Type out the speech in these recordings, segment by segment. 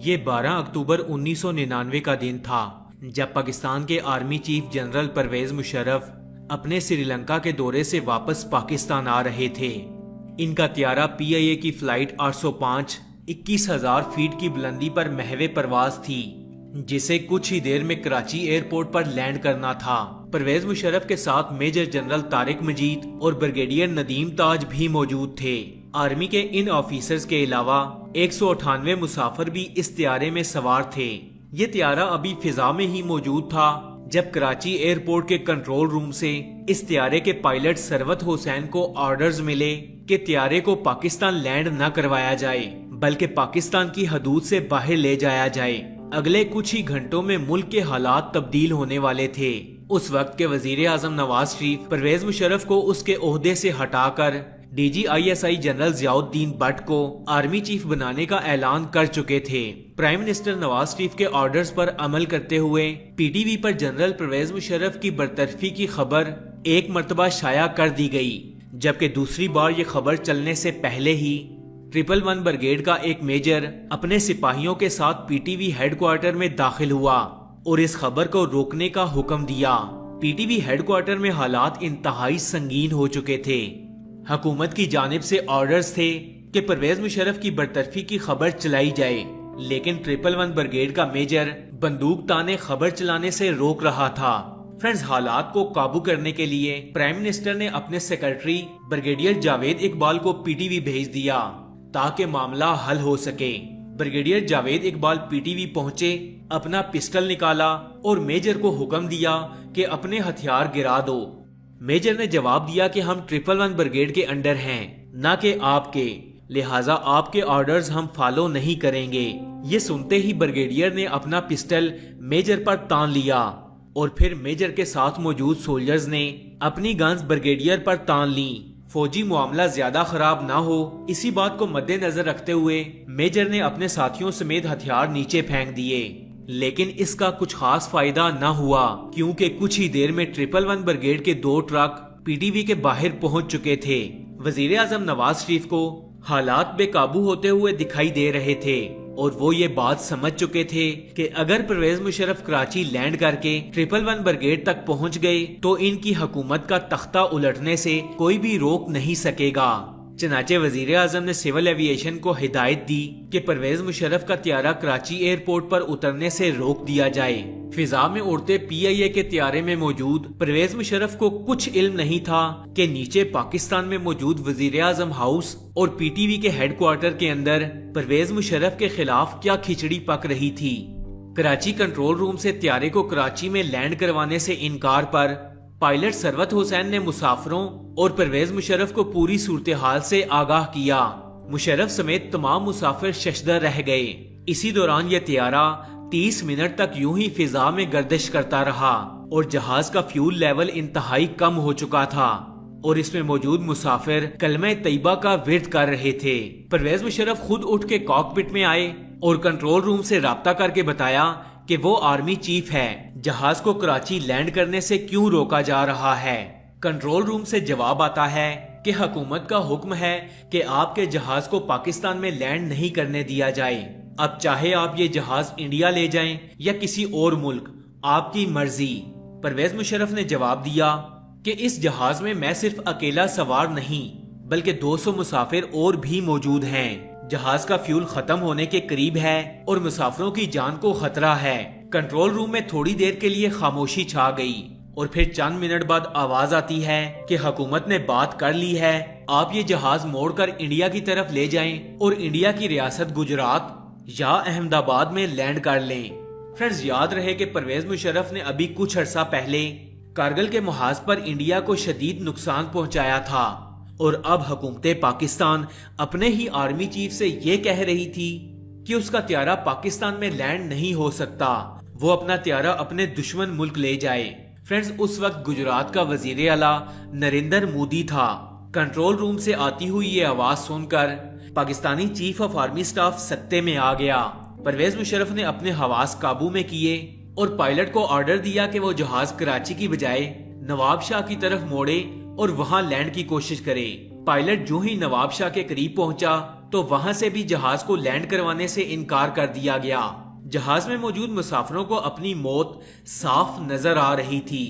یہ 12 اکتوبر 1999 کا دن تھا جب پاکستان کے army chief general Pervez Musharraf اپنے سری لنکا کے دورے سے واپس پاکستان آ رہے تھے۔ ان کا طیارہ PIA کی فلائٹ 805 21,000 فیٹ کی بلندی پر محو پرواز تھی، جسے کچھ ہی دیر میں کراچی ایئرپورٹ پر لینڈ کرنا تھا۔ پرویز مشرف کے ساتھ میجر جنرل طارق مجید اور بریگیڈیئر ندیم تاج بھی موجود تھے۔ آرمی کے ان آفیسرز کے علاوہ 198 مسافر بھی اس طیارے میں سوار تھے۔ یہ طیارہ ابھی فضا میں ہی موجود تھا جب کراچی ایئرپورٹ کے کنٹرول روم سے اس طیارے کے پائلٹ ثروت حسین کو آرڈرز ملے کہ طیارے کو پاکستان لینڈ نہ کروایا جائے بلکہ پاکستان کی حدود سے باہر لے جایا جائے۔ اگلے کچھ ہی گھنٹوں میں ملک کے حالات تبدیل ہونے والے تھے۔ اس وقت کے وزیر اعظم نواز شریف پرویز مشرف کو اس کے عہدے سے ہٹا کر DGISI general Zia Uddin but کو آرمی چیف بنانے کا اعلان کر چکے تھے۔ پرائم منسٹر نواز شریف کے آرڈرز پر عمل کرتے ہوئے PTV پر جنرل پرویز مشرف کی برطرفی کی خبر ایک مرتبہ شائع کر دی گئی، جبکہ دوسری بار یہ خبر چلنے سے پہلے ہی 111 بریگیڈ کا ایک میجر اپنے سپاہیوں کے ساتھ PTV ہیڈ کوارٹر میں داخل ہوا اور اس خبر کو روکنے کا حکم دیا۔ PTV ہیڈ کوارٹر میں حالات انتہائی سنگین ہو چکے تھے۔ حکومت کی جانب سے آرڈرز تھے کہ پرویز مشرف کی برطرفی کی خبر چلائی جائے، لیکن 111 بریگیڈ کا میجر بندوق تانے خبر چلانے سے روک رہا تھا۔ فرینڈز، حالات کو قابو کرنے کے لیے پرائم منسٹر نے اپنے سیکرٹری بریگیڈیئر جاوید اقبال کو PTV بھیج دیا تاکہ معاملہ حل ہو سکے۔ بریگیڈیئر جاوید اقبال PTV پہنچے، اپنا پسٹل نکالا اور میجر کو حکم دیا کہ اپنے ہتھیار گرا دو۔ میجر نے جواب دیا کہ ہم 111 بریگیڈ کے انڈر ہیں، نہ کہ آپ کے، لہٰذا آپ کے آرڈرز ہم فالو نہیں کریں گے۔ یہ سنتے ہی بریگیڈیئر نے اپنا پسٹل میجر پر تان لیا اور پھر میجر کے ساتھ موجود سولجرز نے اپنی گنز بریگیڈیئر پر تان لیں۔ فوجی معاملہ زیادہ خراب نہ ہو، اسی بات کو مد نظر رکھتے ہوئے میجر نے اپنے ساتھیوں سمیت ہتھیار نیچے پھینک دیے، لیکن اس کا کچھ خاص فائدہ نہ ہوا کیونکہ کچھ ہی دیر میں 111 بریگیڈ کے 2 ٹرک PTV کے باہر پہنچ چکے تھے۔ وزیر اعظم نواز شریف کو حالات بے قابو ہوتے ہوئے دکھائی دے رہے تھے اور وہ یہ بات سمجھ چکے تھے کہ اگر پرویز مشرف کراچی لینڈ کر کے 111 بریگیڈ تک پہنچ گئے تو ان کی حکومت کا تختہ الٹنے سے کوئی بھی روک نہیں سکے گا۔ چنانچہ وزیر اعظم نے سول ایوی ایشن کو ہدایت دی کہ پرویز مشرف کا طیارہ کراچی ایئرپورٹ پر اترنے سے روک دیا جائے۔ فضا میں اڑتے PIA کے طیارے میں موجود پرویز مشرف کو کچھ علم نہیں تھا کہ نیچے پاکستان میں موجود وزیر اعظم ہاؤس اور PTV کے ہیڈ کوارٹر کے اندر پرویز مشرف کے خلاف کیا کھچڑی پک رہی تھی۔ کراچی کنٹرول روم سے طیارے کو کراچی میں لینڈ کروانے سے انکار پر پائلٹ ثروت حسین نے مسافروں اور پرویز مشرف کو پوری صورتحال سے آگاہ کیا۔ مشرف سمیت تمام مسافر ششدر رہ گئے۔ اسی دوران یہ طیارہ 30 منٹ تک یوں ہی فضا میں گردش کرتا رہا اور جہاز کا فیول لیول انتہائی کم ہو چکا تھا اور اس میں موجود مسافر کلمہ طیبہ کا ورد کر رہے تھے۔ پرویز مشرف خود اٹھ کے کاکپٹ میں آئے اور کنٹرول روم سے رابطہ کر کے بتایا کہ وہ آرمی چیف ہے، جہاز کو کراچی لینڈ کرنے سے کیوں روکا جا رہا ہے۔ کنٹرول روم سے جواب آتا ہے کہ حکومت کا حکم ہے کہ آپ کے جہاز کو پاکستان میں لینڈ نہیں کرنے دیا جائے، اب چاہے آپ یہ جہاز انڈیا لے جائیں یا کسی اور ملک، آپ کی مرضی۔ پرویز مشرف نے جواب دیا کہ اس جہاز میں صرف اکیلا سوار نہیں بلکہ 200 مسافر اور بھی موجود ہیں۔ جہاز کا فیول ختم ہونے کے قریب ہے اور مسافروں کی جان کو خطرہ ہے۔ کنٹرول روم میں تھوڑی دیر کے لیے خاموشی چھا گئی اور پھر چند منٹ بعد آواز آتی ہے کہ حکومت نے بات کر لی ہے، آپ یہ جہاز موڑ کر انڈیا کی طرف لے جائیں اور انڈیا کی ریاست گجرات یا احمد آباد میں لینڈ کر لیں۔ فرینڈز، یاد رہے کہ پرویز مشرف نے ابھی کچھ عرصہ پہلے کارگل کے محاذ پر انڈیا کو شدید نقصان پہنچایا تھا اور اب حکومت پاکستان اپنے ہی آرمی چیف سے یہ کہہ رہی تھی کہ اس کا طیارہ پاکستان میں لینڈ نہیں ہو سکتا، وہ اپنا طیارہ اپنے دشمن ملک لے جائے۔ فرینڈز، اس وقت گجرات کا وزیر اعلیٰ نریندر مودی تھا۔ کنٹرول روم سے آتی ہوئی یہ آواز سن کر Pakistani chief of army staff سکتے میں آ گیا۔ پرویز مشرف نے اپنے حواس قابو میں کیے اور پائلٹ کو آرڈر دیا کہ وہ جہاز کراچی کی بجائے نواب شاہ کی طرف موڑے اور وہاں لینڈ کی کوشش کرے۔ پائلٹ جو ہی نواب شاہ کے قریب پہنچا تو وہاں سے بھی جہاز کو لینڈ کروانے سے انکار کر دیا گیا۔ جہاز میں موجود مسافروں کو اپنی موت صاف نظر آ رہی تھی،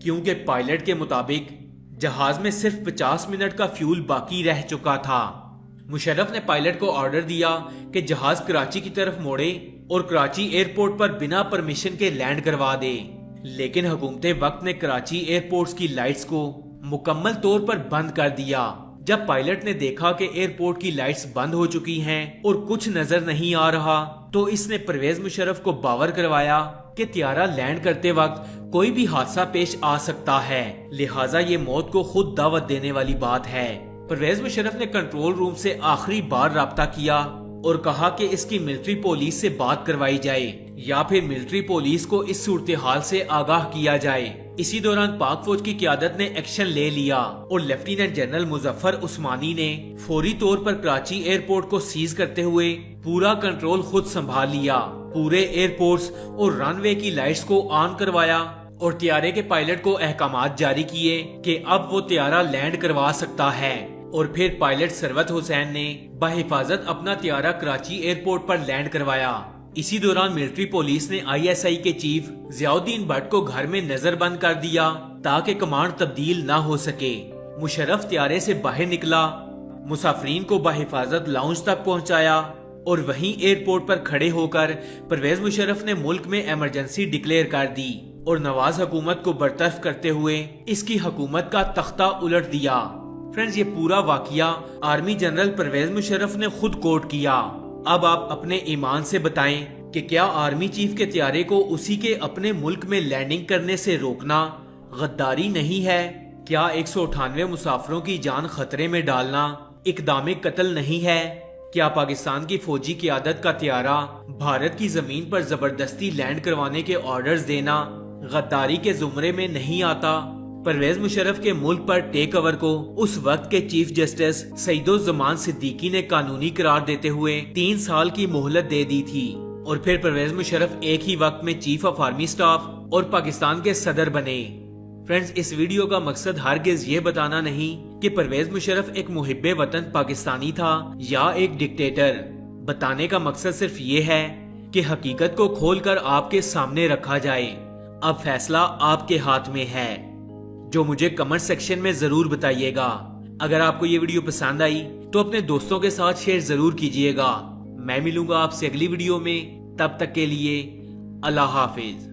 کیونکہ پائلٹ کے مطابق جہاز میں صرف 50 منٹ کا فیول باقی رہ چکا تھا۔ مشرف نے پائلٹ کو آرڈر دیا کہ جہاز کراچی کی طرف موڑے اور کراچی ایئرپورٹ پر بنا پرمیشن کے لینڈ کروا دے، لیکن حکومت وقت نے کراچی ایئرپورٹس کی لائٹس کو مکمل طور پر بند کر دیا۔ جب پائلٹ نے دیکھا کہ ایئرپورٹ کی لائٹس بند ہو چکی ہیں اور کچھ نظر نہیں آ رہا، تو اس نے پرویز مشرف کو باور کروایا کہ طیارہ لینڈ کرتے وقت کوئی بھی حادثہ پیش آ سکتا ہے، لہٰذا یہ موت کو خود دعوت دینے والی بات ہے۔ پرویز مشرف نے کنٹرول روم سے آخری بار رابطہ کیا اور کہا کہ اس کی ملٹری پولیس سے بات کروائی جائے یا پھر ملٹری پولیس کو اس صورتحال سے آگاہ کیا جائے۔ اسی دوران پاک فوج کی قیادت نے ایکشن لے لیا اور لیفٹیننٹ جنرل مظفر عثمانی نے فوری طور پر کراچی ایئرپورٹ کو سیز کرتے ہوئے پورا کنٹرول خود سنبھال لیا، پورے ایئرپورٹس اور رن وے کی لائٹس کو آن کروایا اور طیارے کے پائلٹ کو احکامات جاری کیے کہ اب وہ طیارہ لینڈ کروا سکتا ہے، اور پھر پائلٹ ثروت حسین نے بحفاظت اپنا طیارہ کراچی ایئرپورٹ پر لینڈ کروایا۔ اسی دوران ملٹری پولیس نے ISI کے چیف ضیاء الدین بٹ کو گھر میں نظر بند کر دیا تاکہ کمانڈ تبدیل نہ ہو سکے۔ مشرف طیارے سے باہر نکلا، مسافرین کو بحفاظت لاؤنج تک پہنچایا اور وہیں ایئرپورٹ پر کھڑے ہو کر پرویز مشرف نے ملک میں ایمرجنسی ڈکلیئر کر دی اور نواز حکومت کو برطرف کرتے ہوئے اس کی حکومت کا تختہ الٹ دیا۔ فرینڈز، یہ پورا واقعہ آرمی جنرل پرویز مشرف نے خود کوٹ کیا۔ اب آپ اپنے ایمان سے بتائیں کہ کیا آرمی چیف کے طیارے کو اسی کے اپنے ملک میں لینڈنگ کرنے سے روکنا غداری نہیں ہے؟ کیا 198 مسافروں کی جان خطرے میں ڈالنا اقدام قتل نہیں ہے؟ کیا پاکستان کی فوجی قیادت کا طیارہ بھارت کی زمین پر زبردستی لینڈ کروانے کے آرڈرز دینا غداری کے زمرے میں نہیں آتا؟ پرویز مشرف کے ملک پر ٹیک اوور کو اس وقت کے چیف جسٹس سعید الزمان صدیقی نے قانونی قرار دیتے ہوئے 3 سال کی مہلت دے دی تھی، اور پھر پرویز مشرف ایک ہی وقت میں چیف آف آرمی سٹاف اور پاکستان کے صدر بنے۔ فرینڈز، اس ویڈیو کا مقصد ہرگز یہ بتانا نہیں کہ پرویز مشرف ایک محب وطن پاکستانی تھا یا ایک ڈکٹیٹر۔ بتانے کا مقصد صرف یہ ہے کہ حقیقت کو کھول کر آپ کے سامنے رکھا جائے۔ اب فیصلہ آپ کے ہاتھ میں ہے، جو مجھے کمنٹ سیکشن میں ضرور بتائیے گا۔ اگر آپ کو یہ ویڈیو پسند آئی تو اپنے دوستوں کے ساتھ شیئر ضرور کیجیے گا۔ میں ملوں گا آپ سے اگلی ویڈیو میں، تب تک کے لیے اللہ حافظ۔